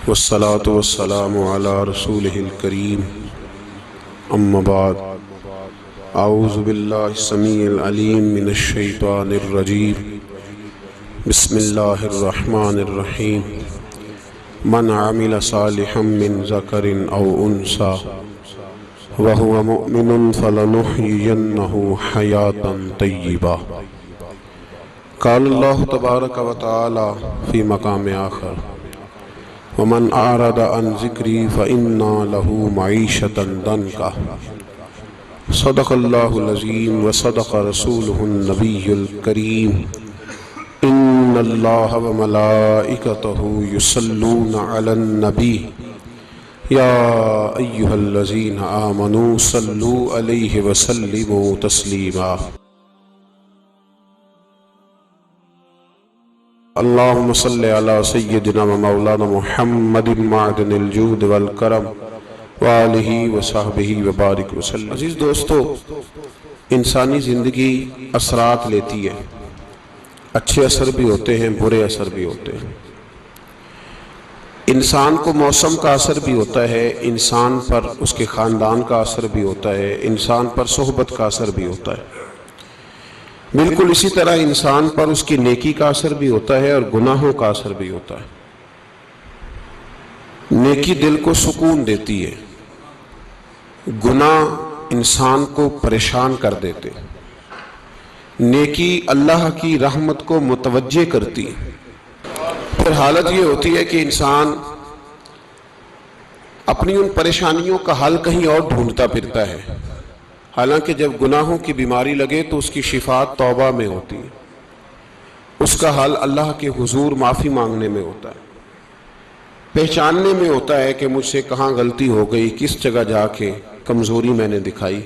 والصلاة والسلام على رسوله الكريم أما بعد أعوذ بالله السميع العليم من الشيطان الرجيم بسم الله الرحمن الرحيم من عمل صالحا من ذكر أو أنثى وهو مؤمن فلنحيينه حياة طيبة قال الله تبارك وتعالى في مقام آخر ومن أعرض عن ذكري فإن له معيشة ضنكا صدق الله العظيم وصدق رسوله النبي الكريم إن الله وملائكته يصلون على النبي يا أيها الذين آمنوا صلوا عليه وسلموا تسليما اللهم صل على سيدنا ومولانا محمد معدن الجود والکرم وآلہ وصحبہ وبارک وسلم۔ عزیز دوستو، انسانی زندگی اثرات لیتی ہے، اچھے اثر بھی ہوتے ہیں، برے اثر بھی ہوتے ہیں۔ انسان کو موسم کا اثر بھی ہوتا ہے، انسان پر اس کے خاندان کا اثر بھی ہوتا ہے، انسان پر صحبت کا اثر بھی ہوتا ہے۔ بالکل اسی طرح انسان پر اس کی نیکی کا اثر بھی ہوتا ہے اور گناہوں کا اثر بھی ہوتا ہے۔ نیکی دل کو سکون دیتی ہے، گناہ انسان کو پریشان کر دیتے۔ نیکی اللہ کی رحمت کو متوجہ کرتی ہے۔ پھر حالت یہ ہوتی ہے کہ انسان اپنی ان پریشانیوں کا حل کہیں اور ڈھونڈتا پھرتا ہے، حالانکہ جب گناہوں کی بیماری لگے تو اس کی شفا توبہ میں ہوتی ہے، اس کا حل اللہ کے حضور معافی مانگنے میں ہوتا ہے، پہچاننے میں ہوتا ہے کہ مجھ سے کہاں غلطی ہو گئی، کس جگہ جا کے کمزوری میں نے دکھائی۔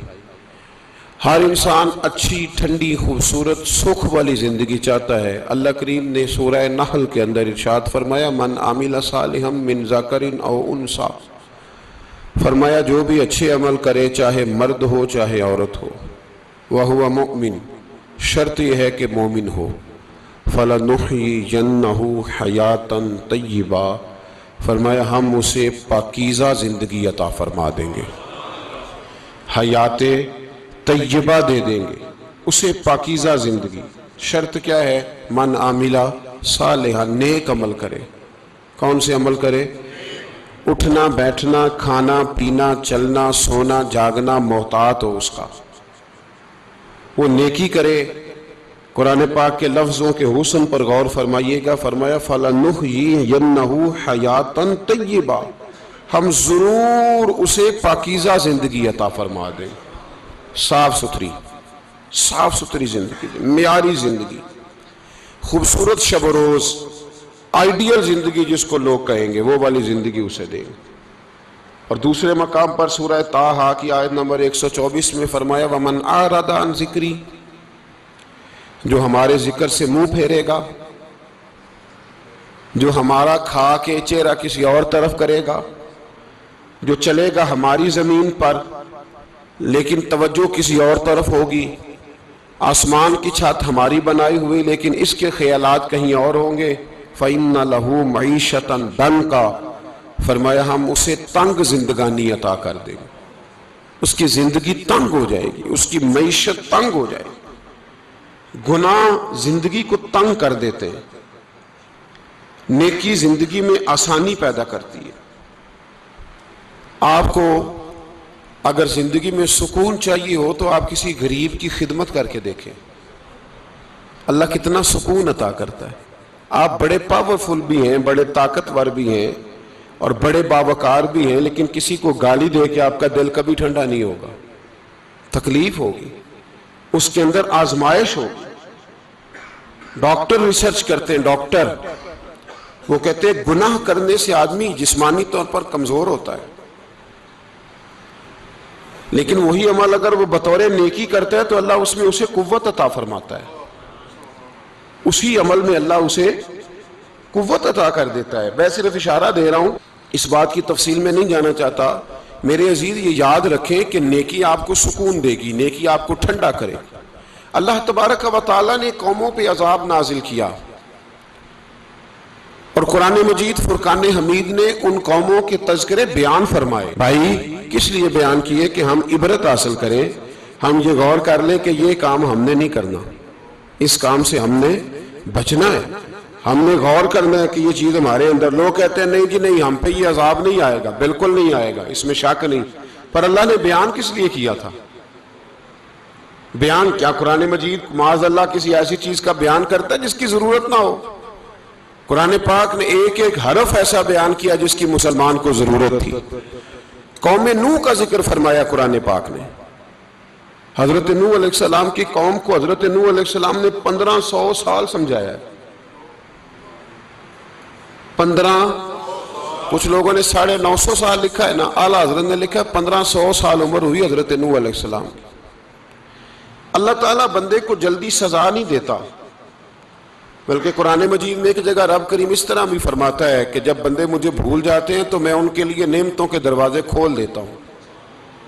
ہر انسان اچھی، ٹھنڈی، خوبصورت، سکھ والی زندگی چاہتا ہے۔ اللہ کریم نے سورہ نحل کے اندر ارشاد فرمایا من عمل صالحا من ذکر او انثی، فرمایا جو بھی اچھے عمل کرے، چاہے مرد ہو چاہے عورت ہو، وَهُوَ مُؤْمِن، شرط یہ ہے کہ مومن ہو، فَلَنُحْيِيَنَّهُ حَيَاةً طَيِّبَةً، فرمایا ہم اسے پاکیزہ زندگی عطا فرما دیں گے، حیات طیبہ دے دیں گے اسے، پاکیزہ زندگی۔ شرط کیا ہے؟ من عامل صالحا، نیک عمل کرے۔ کون سے عمل کرے؟ اٹھنا بیٹھنا، کھانا پینا، چلنا سونا جاگنا محتاط ہو اس کا، وہ نیکی کرے۔ قرآن پاک کے لفظوں کے حسن پر غور فرمائیے گا، فرمایا فَلَنُحْيِيَنَّهُ حَيَاةً طَيِّبَةً، ہم ضرور اسے پاکیزہ زندگی عطا فرما دیں، صاف ستھری زندگی، معیاری زندگی، خوبصورت شب و روز، آئیڈیل زندگی جس کو لوگ کہیں گے، وہ والی زندگی اسے دیں گے۔ اور دوسرے مقام پر سورہ طٰہٰ کی آیت نمبر 124 میں فرمایا وَمَنْ أَعْرَضَ عَنْ ذِكْرِي، جو ہمارے ذکر سے منہ پھیرے گا، جو ہمارا کھا کے چہرہ کسی اور طرف کرے گا، جو چلے گا ہماری زمین پر لیکن توجہ کسی اور طرف ہوگی، آسمان کی چھت ہماری بنائی ہوئی لیکن اس کے خیالات کہیں اور ہوں گے، فَإِنَّ لَهُ مَعِيشَةً ضَنْكًا، فرمایا ہم اسے تنگ زندگانی عطا کر دیں گے، اس کی زندگی تنگ ہو جائے گی، اس کی معیشت تنگ ہو جائے گی۔ گناہ زندگی کو تنگ کر دیتے ہیں، نیکی زندگی میں آسانی پیدا کرتی ہے۔ آپ کو اگر زندگی میں سکون چاہیے ہو تو آپ کسی غریب کی خدمت کر کے دیکھیں، اللہ کتنا سکون عطا کرتا ہے۔ آپ بڑے پاورفل بھی ہیں، بڑے طاقتور بھی ہیں اور بڑے باوقار بھی ہیں، لیکن کسی کو گالی دے کے آپ کا دل کبھی ٹھنڈا نہیں ہوگا، تکلیف ہوگی، اس کے اندر آزمائش ہوگی۔ ڈاکٹر ریسرچ کرتے ہیں، ڈاکٹر وہ کہتے ہیں گناہ کرنے سے آدمی جسمانی طور پر کمزور ہوتا ہے، لیکن وہی عمل اگر وہ بطور نیکی کرتا ہے تو اللہ اس میں اسے قوت عطا فرماتا ہے، اسی عمل میں اللہ اسے قوت عطا کر دیتا ہے۔ میں صرف اشارہ دے رہا ہوں، اس بات کی تفصیل میں نہیں جانا چاہتا۔ میرے عزیز یہ یاد رکھیں کہ نیکی آپ کو سکون دے گی، نیکی آپ کو ٹھنڈا کرے گی۔ اللہ تبارک و تعالیٰ نے قوموں پہ عذاب نازل کیا، اور قرآن مجید فرقان حمید نے ان قوموں کے تذکرے بیان فرمائے. بھائی کس لیے بیان کیے؟ کہ ہم عبرت حاصل کریں، ہم یہ غور کر لیں کہ یہ کام ہم نے نہیں کرنا، اس کام سے ہم نے بچنا ہے، ہم نے غور کرنا ہے کہ یہ چیز ہمارے اندر. لوگ کہتے ہیں نہیں جی نہیں، ہم پہ یہ عذاب نہیں آئے گا، بالکل نہیں آئے گا، اس میں شک نہیں. پر اللہ نے بیان کس لیے کیا تھا؟ بیان کیا قرآن مجید معاذ اللہ کسی ایسی چیز کا بیان کرتا ہے جس کی ضرورت نہ ہو؟ قرآن پاک نے ایک ایک حرف ایسا بیان کیا جس کی مسلمان کو ضرورت تھی. قوم نوح کا ذکر فرمایا قرآن پاک نے. حضرت نوح علیہ السلام کی قوم کو حضرت نوح علیہ السلام نے 1500 سال سمجھایا ہے. 15، کچھ لوگوں نے 950 سال لکھا ہے نا، اعلیٰ حضرت نے لکھا ہے 1500 سال عمر ہوئی حضرت نوح علیہ السلام کی. اللہ تعالیٰ بندے کو جلدی سزا نہیں دیتا، بلکہ قرآن مجید میں ایک جگہ رب کریم اس طرح بھی فرماتا ہے کہ جب بندے مجھے بھول جاتے ہیں تو میں ان کے لیے نعمتوں کے دروازے کھول دیتا ہوں.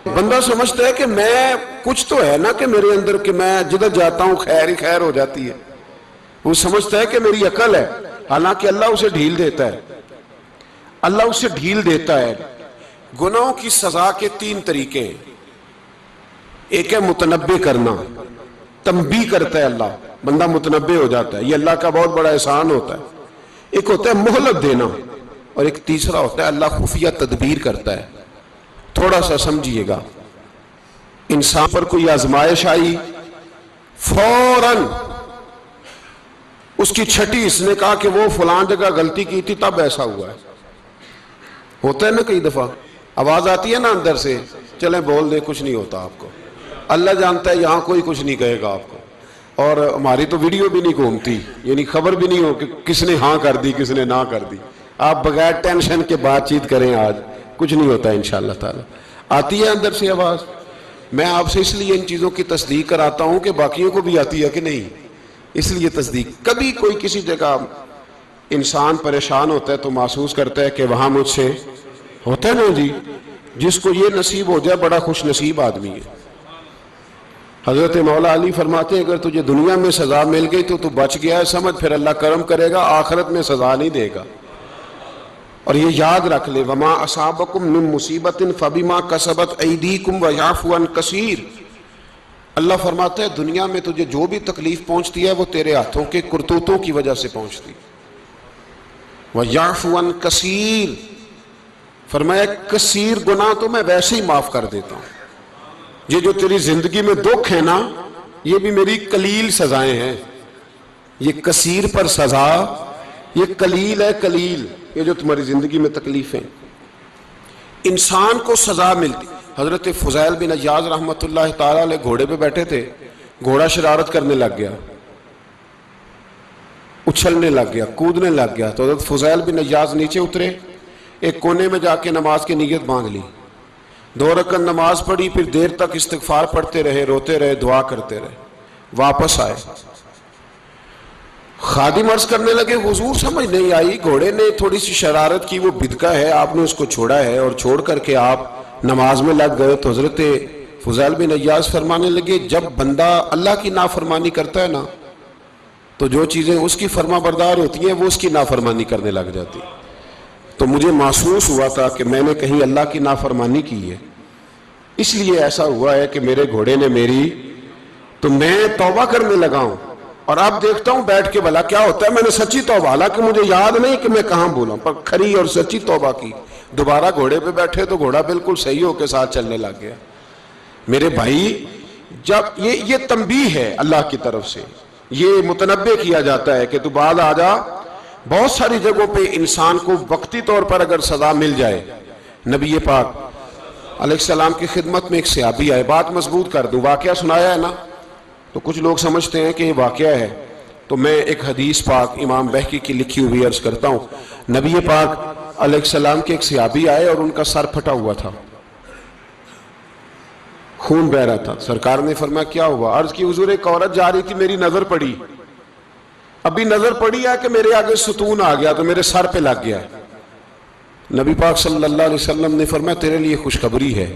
بندہ سمجھتا ہے کہ میں کچھ تو ہے نا کہ میرے اندر کہ میں جدھر جاتا ہوں خیر ہی خیر ہو جاتی ہے. وہ سمجھتا ہے کہ میری عقل ہے، حالانکہ اللہ اسے ڈھیل دیتا ہے. اللہ اسے ڈھیل دیتا ہے. گناہوں کی سزا کے 3 طریقے ہیں. ایک ہے متنبع کرنا، تنبیہ کرتا ہے اللہ، بندہ متنبع ہو جاتا ہے، یہ اللہ کا بہت بڑا احسان ہوتا ہے. ایک ہوتا ہے مہلت دینا، اور ایک تیسرا ہوتا ہے اللہ خفیہ تدبیر کرتا ہے. تھوڑا سا سمجھیے گا، انسان پر کوئی آزمائش آئی، فوراً اس کی چھٹی اس نے کہا کہ وہ فلان جگہ غلطی کی تھی تب ایسا ہوا ہے. ہوتا ہے نا کئی دفعہ آواز آتی ہے نا اندر سے، چلیں بول دیں کچھ نہیں ہوتا آپ کو. اللہ جانتا ہے یہاں کوئی کچھ نہیں کہے گا آپ کو. اور ہماری تو ویڈیو بھی نہیں گھومتی، یعنی خبر بھی نہیں ہو کہ کس نے ہاں کر دی کس نے نہ کر دی. آپ بغیر ٹینشن کے بات چیت کریں، آج کچھ نہیں ہوتا انشاءاللہ تعالی. آتی ہے اندر سے آواز. میں آپ سے اس لیے ان چیزوں کی تصدیق کراتا ہوں کہ باقیوں کو بھی آتی ہے کہ نہیں، اس لیے تصدیق. کبھی کوئی کسی جگہ انسان پریشان ہوتا ہے تو محسوس کرتا ہے کہ وہاں مجھ سے ہوتا ہے نا جی، جس کو یہ نصیب ہو جائے بڑا خوش نصیب آدمی ہے. حضرت مولا علی فرماتے ہیں اگر تجھے دنیا میں سزا مل گئی تو بچ گیا ہے، سمجھ پھر اللہ کرم کرے گا، آخرت میں سزا نہیں دے گا. اور یہ یاد رکھ لے، وما اصابکم من مصیبت فبما کسبت ایدیکم ویعفو عن کثیر. اللہ فرماتا ہے دنیا میں تجھے جو بھی تکلیف پہنچتی ہے وہ تیرے ہاتھوں کے کرتوتوں کی وجہ سے پہنچتی. ویعفو عن کثیر، فرمایا کثیر گناہ تو میں ویسے ہی معاف کر دیتا ہوں. یہ جو تیری زندگی میں دکھ ہے نا، یہ بھی میری قلیل سزائیں ہیں. یہ کثیر پر سزا، یہ قلیل ہے قلیل. یہ جو تمہاری زندگی میں تکلیفیں، انسان کو سزا ملتی. حضرت فضیل بن عیاض رحمۃ اللہ تعالی علیہ گھوڑے پہ بیٹھے تھے، گھوڑا شرارت کرنے لگ گیا، اچھلنے لگ گیا، کودنے لگ گیا. تو حضرت فضیل بن عیاض نیچے اترے، ایک کونے میں جا کے نماز کی نیت مانگ لی، 2 رکعت نماز پڑھی، پھر دیر تک استغفار پڑھتے رہے، روتے رہے، دعا کرتے رہے. واپس آئے، خادم عرض کرنے لگے حضور سمجھ نہیں آئی، گھوڑے نے تھوڑی سی شرارت کی، وہ بدکا ہے، آپ نے اس کو چھوڑا ہے اور چھوڑ کر کے آپ نماز میں لگ گئے. تو حضرت فضیل بن عیاض فرمانے لگے جب بندہ اللہ کی نافرمانی کرتا ہے نا تو جو چیزیں اس کی فرما بردار ہوتی ہیں وہ اس کی نافرمانی کرنے لگ جاتی. تو مجھے محسوس ہوا تھا کہ میں نے کہیں اللہ کی نافرمانی کی ہے، اس لیے ایسا ہوا ہے کہ میرے گھوڑے نے میری، تو میں توبہ کرنے لگا ہوں. اور اب دیکھتا ہوں بیٹھ کے بھلا کیا ہوتا ہے. میں نے سچی توبہ، حالانکہ مجھے یاد نہیں کہ میں کہاں بولا، پر کھری اور سچی توبہ کی. دوبارہ گھوڑے پہ بیٹھے تو گھوڑا بالکل صحیح ہو کے ساتھ چلنے لگ گیا. میرے بھائی جب یہ تنبیہ ہے اللہ کی طرف سے، یہ متنبع کیا جاتا ہے کہ تو بعد آ جا. بہت ساری جگہوں پہ انسان کو وقتی طور پر اگر سزا مل جائے، نبی پاک علیہ السلام کی خدمت میں ایک صحابی آئے، بات مضبوط کر دوں، واقعہ سنایا ہے نا تو کچھ لوگ سمجھتے ہیں کہ یہ واقعہ ہے، تو میں ایک حدیث پاک امام بہقی کی لکھی ہوئی عرض کرتا ہوں. نبی پاک علیہ السلام کے ایک صحابی آئے اور ان کا سر پھٹا ہوا تھا، خون بہ رہا تھا. سرکار نے فرمایا کیا ہوا؟ عرض کی حضور ایک عورت جا رہی تھی، میری نظر پڑی، ابھی نظر پڑی ہے کہ میرے آگے ستون آ گیا تو میرے سر پہ لگ گیا. نبی پاک صلی اللہ علیہ وسلم نے فرمایا تیرے لیے خوشخبری ہے،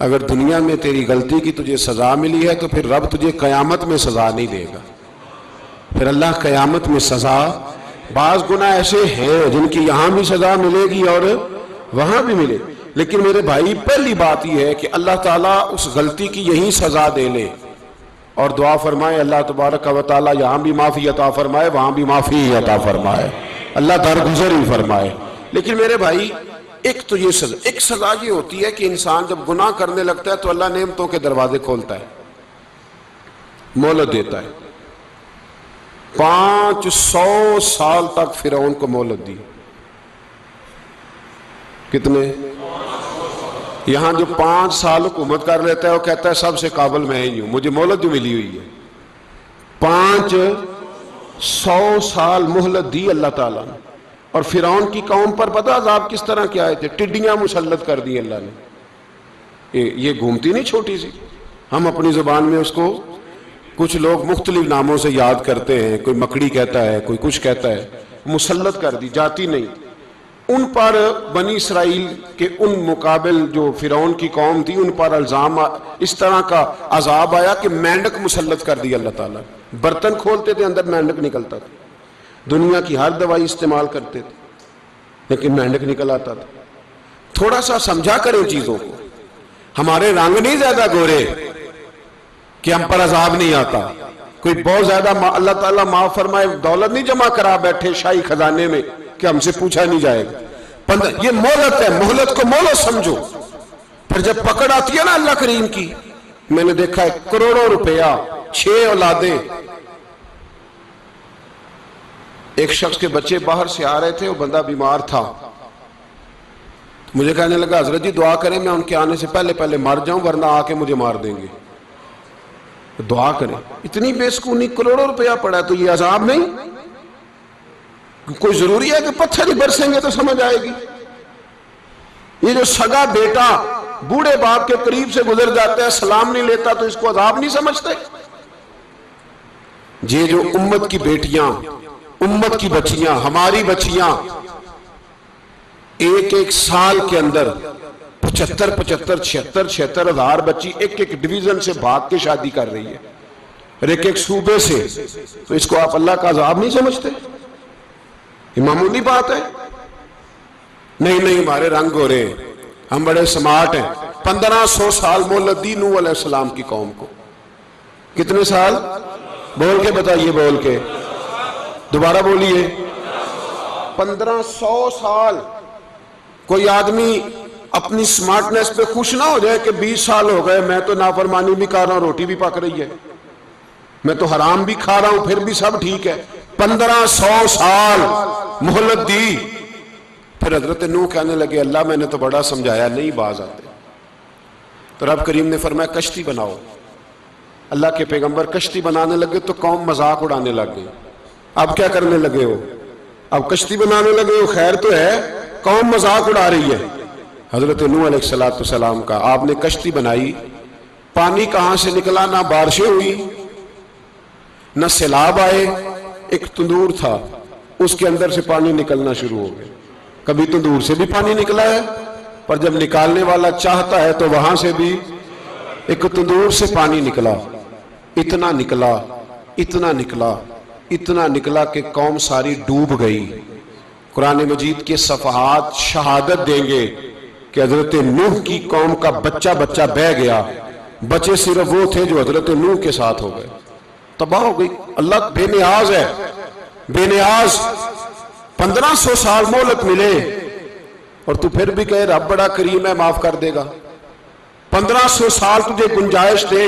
اگر دنیا میں تیری غلطی کی تجھے سزا ملی ہے تو پھر رب تجھے قیامت میں سزا نہیں دے گا. پھر اللہ قیامت میں سزا بعض گناہ ایسے ہیں جن کی یہاں بھی سزا ملے گی اور وہاں بھی ملے، لیکن میرے بھائی پہلی بات یہ ہے کہ اللہ تعالیٰ اس غلطی کی یہی سزا دے لے، اور دعا فرمائے اللہ تبارک و تعالیٰ یہاں بھی معافی عطا فرمائے وہاں بھی معافی عطا فرمائے، اللہ درگزر ہی فرمائے۔ لیکن میرے بھائی ایک تو یہ سزا، ایک سزا یہ ہوتی ہے کہ انسان جب گناہ کرنے لگتا ہے تو اللہ نعمتوں کے دروازے کھولتا ہے، مہلت دیتا ہے۔ 500 سال تک فرعون کو مہلت دی، کتنے؟ یہاں جو 5 سال حکومت کر لیتا ہے وہ کہتا ہے سب سے قابل میں ہی ہوں، مجھے مہلت جو ملی ہوئی ہے۔ 500 سال مہلت دی اللہ تعالیٰ نے، اور فرعون کی قوم پر پتہ عذاب کس طرح کیا آئے تھے؟ ٹڈیاں مسلط کر دی اللہ نے۔ یہ گھومتی نہیں چھوٹی سی، ہم اپنی زبان میں اس کو کچھ لوگ مختلف ناموں سے یاد کرتے ہیں، کوئی مکڑی کہتا ہے، کوئی کچھ کہتا ہے، مسلط کر دی، جاتی نہیں۔ ان پر بنی اسرائیل کے ان مقابل جو فرعون کی قوم تھی ان پر الزام اس طرح کا عذاب آیا کہ مینڈک مسلط کر دی اللہ تعالیٰ۔ برتن کھولتے تھے اندر مینڈک نکلتا تھا، دنیا کی ہر دوائی استعمال کرتے تھے لیکن مینڈک نکل آتا تھا۔ تھوڑا سا سمجھا کریں چیزوں کو، ہمارے رنگ نہیں زیادہ گورے کہ ہم پر عذاب نہیں آتا، کوئی بہت زیادہ اللہ تعالیٰ معاف فرمائے دولت نہیں جمع کرا بیٹھے شاہی خزانے میں کہ ہم سے پوچھا نہیں جائے گا۔ یہ مہلت ہے، مہلت کو مہلت سمجھو۔ پھر جب پکڑ آتی ہے نا اللہ کریم کی، میں نے دیکھا ہے کروڑوں روپیہ، 6 اولادیں، ایک شخص کے بچے باہر سے آ رہے تھے، وہ بندہ بیمار تھا، مجھے کہنے لگا حضرت جی دعا کریں میں ان کے آنے سے پہلے مر جاؤں ورنہ آ کے مجھے مار دیں گے، دعا کریں۔ اتنی بے سکونی، کروڑوں روپیہ پڑا ہے تو یہ عذاب نہیں؟ کوئی ضروری ہے کہ پتھر ہی برسیں گے تو سمجھ آئے گی؟ یہ جو سگا بیٹا بوڑھے باپ کے قریب سے گزر جاتا ہے سلام نہیں لیتا تو اس کو عذاب نہیں سمجھتے؟ یہ جو امت کی بیٹیاں، امت کی بچیاں، ہماری بچیاں ایک سال کے اندر 75 76 ہزار بچی ایک ڈویژن سے بھاگ کے شادی کر رہی ہے، اور ایک صوبے سے، تو اس کو آپ اللہ کا عذاب نہیں سمجھتے؟ یہ معمولی بات ہے؟ نہیں ہمارے رنگ ہو رہے ہیں، ہم بڑے سمارٹ ہیں۔ 1500 سال مہلت دی نوح علیہ السلام کی قوم کو۔ کتنے سال؟ بول کے بتائیے، بول کے دوبارہ بولیے۔ 1500 سال۔ کوئی آدمی اپنی سمارٹنس پہ خوش نہ ہو جائے کہ 20 سال ہو گئے میں تو نافرمانی بھی کر رہا ہوں، روٹی بھی پک رہی ہے، میں تو حرام بھی کھا رہا ہوں، پھر بھی سب ٹھیک ہے۔ 1500 سال مہلت دی۔ پھر حضرت نوح کہنے لگے اللہ میں نے تو بڑا سمجھایا، نہیں باز آتے۔ تو رب کریم نے فرمایا کشتی بناؤ۔ اللہ کے پیغمبر کشتی بنانے لگے تو قوم مذاق اڑانے لگ گئی۔ اب کیا کرنے لگے ہو؟ اب کشتی بنانے لگے ہو، خیر تو ہے، قوم مذاق اڑا رہی ہے۔ حضرت نوح علیہ السلام کا آپ نے کشتی بنائی، پانی کہاں سے نکلا؟ نہ بارشیں ہوئی نہ سیلاب آئے، ایک تندور تھا اس کے اندر سے پانی نکلنا شروع ہو گیا۔ کبھی تندور سے بھی پانی نکلا ہے، پر جب نکالنے والا چاہتا ہے تو وہاں سے بھی ایک تندور سے پانی نکلا، اتنا نکلا اتنا نکلا اتنا نکلا کہ قوم ساری ڈوب گئی۔ قرآن مجید کے صفحات شہادت دیں گے کہ حضرت نوح کی قوم کا بچہ بہ گیا، بچے صرف وہ تھے جو حضرت نوح کے ساتھ ہو گئے، تباہ ہو گئی۔ اللہ بے نیاز ہے، بے نیاز۔ 1500 سال مہلت ملے اور تو پھر بھی کہے رب بڑا کریم ہے معاف کر دے گا۔ 1500 سال تجھے گنجائش دے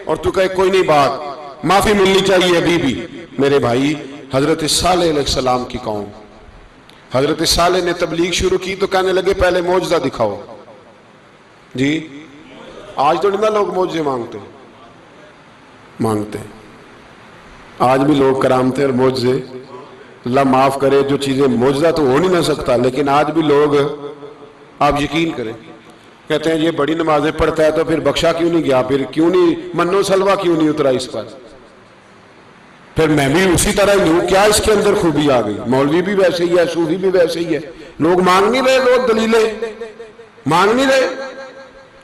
اور تو کہے کوئی نہیں، بات معافی ملنی چاہیے ابھی بھی۔ میرے بھائی حضرت صالح علیہ السلام کی قوم، حضرت صالح نے تبلیغ شروع کی تو کہنے لگے پہلے معجزہ دکھاؤ۔ جی آج تو نہیں لوگ معجزے مانگتے ہیں، آج بھی لوگ کرامتیں اور معجزے، اللہ معاف کرے جو چیزیں معجزہ تو ہو نہیں نہ سکتا، لیکن آج بھی لوگ، آپ یقین کریں، کہتے ہیں یہ بڑی نمازیں پڑھتا ہے تو پھر بخشا کیوں نہیں گیا، پھر کیوں نہیں منو سلوہ کیوں نہیں اترا اس پر، پھر میں بھی اسی طرح ہی ہوں، کیا اس کے اندر خوبی آ گئی؟ مولوی بھی ویسے ہی ہے، صوفی بھی ویسے ہی ہے، لوگ مانگ نہیں رہے، لوگ دلیلیں مانگ نہیں رہے،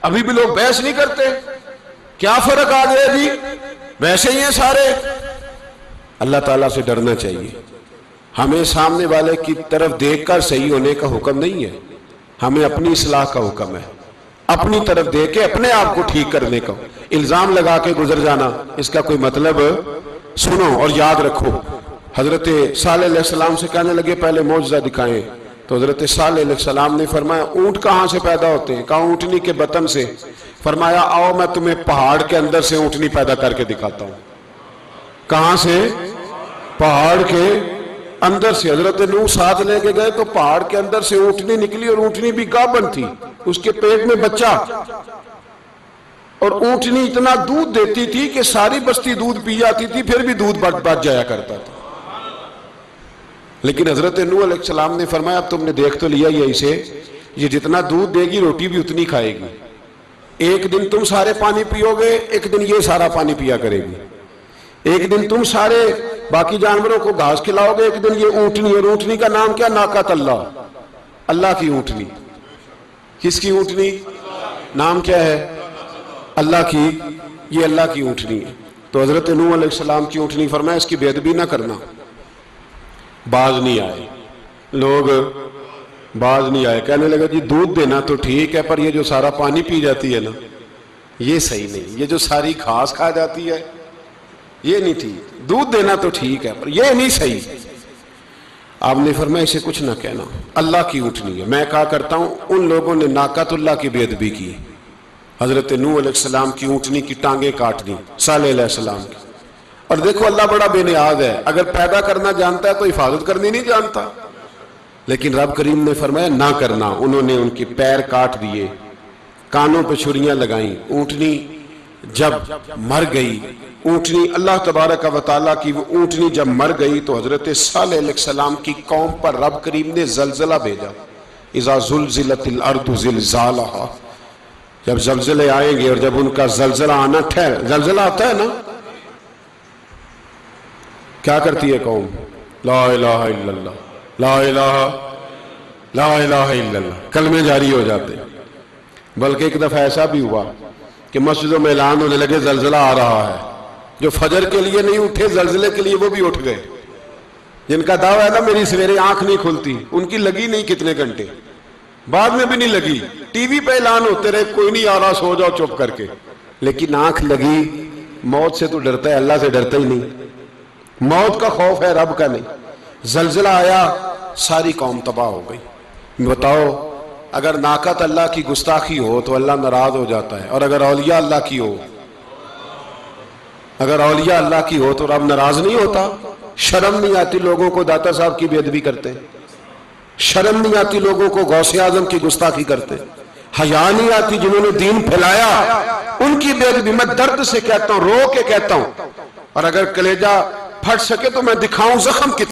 ابھی بھی لوگ بحث نہیں کرتے، کیا فرق آ گیا جی؟ ویسے ہی ہیں سارے۔ اللہ تعالیٰ سے ڈرنا چاہیے، ہمیں سامنے والے کی طرف دیکھ کر صحیح ہونے کا حکم نہیں ہے، ہمیں اپنی اصلاح کا حکم ہے، اپنی طرف دیکھ کے اپنے آپ کو ٹھیک کرنے کا۔ الزام لگا کے گزر جانا اس کا کوئی مطلب، سنو اور یاد رکھو۔ حضرت صالح علیہ السلام سے کہنے لگے پہلے معجزہ دکھائیں، تو حضرت صالح علیہ السلام نے فرمایا اونٹ کہاں سے پیدا ہوتے ہیں؟ کہا اونٹنی کے بطن سے۔ فرمایا آؤ میں تمہیں پہاڑ کے اندر سے اونٹنی پیدا کر کے دکھاتا ہوں۔ کہاں سے؟ پہاڑ کے اندر سے۔ حضرت نوح ساتھ لے کے گئے تو پہاڑ کے اندر سے اونٹنی نکلی، اور اونٹنی بھی گابن تھی، اس کے پیٹ میں بچہ، اور اونٹنی اتنا دودھ دیتی تھی کہ ساری بستی دودھ پی جاتی تھی، پھر بھی دودھ بچ جایا کرتا تھا۔ لیکن حضرت نوح علیہ السلام نے فرمایا اب تم نے دیکھ تو لیا یہ اسے، یہ جتنا دودھ دے گی روٹی بھی اتنی کھائے گی، ایک دن تم سارے پانی پیو گے، ایک دن یہ سارا پانی پیا کرے گی، ایک دن تم سارے باقی جانوروں کو گھاس کھلاؤ گے، ایک دن یہ اونٹنی، اور اونٹنی کا نام کیا؟ ناقۃ اللہ، اللہ کی اونٹنی۔ کس کی اونٹنی؟ نام کیا ہے؟ اللہ کی، یہ اللہ کی اونٹنی ہے۔ تو حضرت نوح علیہ السلام کی اونٹنی فرمایا اس کی بے ادبی نہ کرنا۔ باز نہیں آئے لوگ، باز نہیں آئے، کہنے لگا جی دودھ دینا تو ٹھیک ہے، پر یہ جو سارا پانی پی جاتی ہے نا یہ صحیح نہیں، یہ جو ساری گھاس کھا جاتی ہے یہ نہیں ٹھیک، دودھ دینا تو ٹھیک ہے پر یہ نہیں صحیح۔ آپ نے فرمایا اسے کچھ نہ کہنا، اللہ کی اونٹنی ہے۔ میں کہا کرتا ہوں ان لوگوں نے ناقۃ اللہ کی بے ادبی کی، حضرت نوح علیہ السلام کی اونٹنی کی ٹانگیں کاٹ دی، صالح علیہ السلام کی۔ اور دیکھو اللہ بڑا بے نیاز ہے، اگر پیدا کرنا جانتا ہے تو حفاظت کرنی نہیں جانتا، لیکن رب کریم نے فرمایا نہ کرنا۔ انہوں نے ان کے پیر کاٹ دیے، کانوں پہ چھریاں لگائیں۔ اونٹنی جب مر گئی، اونٹنی اللہ تبارک و تعالیٰ کی وہ اونٹنی جب مر گئی تو حضرت صالح علیہ السلام کی قوم پر رب کریم نے زلزلہ بھیجا۔ اذا زلزلت الارض زلزالہا، جب زلزلے آئیں گے اور جب ان کا زلزلہ آنا زلزلہ آتا ہے نا، کیا کرتی ہے قوم؟ لا الہ الا اللہ، لا الہ الا اللہ، کلمے جاری ہو جاتے۔ بلکہ ایک دفعہ ایسا بھی ہوا کہ مسجدوں میں اعلان ہونے لگے زلزلہ آ رہا ہے، جو فجر کے لیے نہیں اٹھے زلزلے کے لیے وہ بھی اٹھ گئے، جن کا دعویٰ ہے نا میری سویرے آنکھ نہیں کھلتی، ان کی لگی نہیں کتنے گھنٹے، بعد میں بھی نہیں لگی، ٹی وی پہ اعلان ہوتے رہے کوئی نہیں آ رہا سو جاؤ چپ کر کے، لیکن آنکھ لگی۔ موت سے تو ڈرتا ہے، اللہ سے ڈرتا ہی نہیں، موت کا خوف ہے رب کا نہیں۔ زلزلہ آیا ساری قوم تباہ ہو گئی۔ بتاؤ اگر ناقۃ اللہ کی گستاخی ہو تو اللہ ناراض ہو جاتا ہے، اور اگر اولیاء اللہ کی ہو، اگر اولیاء اللہ کی ہو تو رب ناراض نہیں ہوتا؟ شرم نہیں آتی لوگوں کو داتا صاحب کی بے ادبی کرتے، شرم نہیں آتی لوگوں کو غوث اعظم کی گستاخی کرتے، حیا نہیں آتی جنہوں نے دین پھیلایا ان کی بے ادبی؟ میں درد سے کہتا ہوں، رو کے کہتا ہوں، اور اگر کلیجہ پھٹ سکے تو میں دکھاؤں زخم کتنا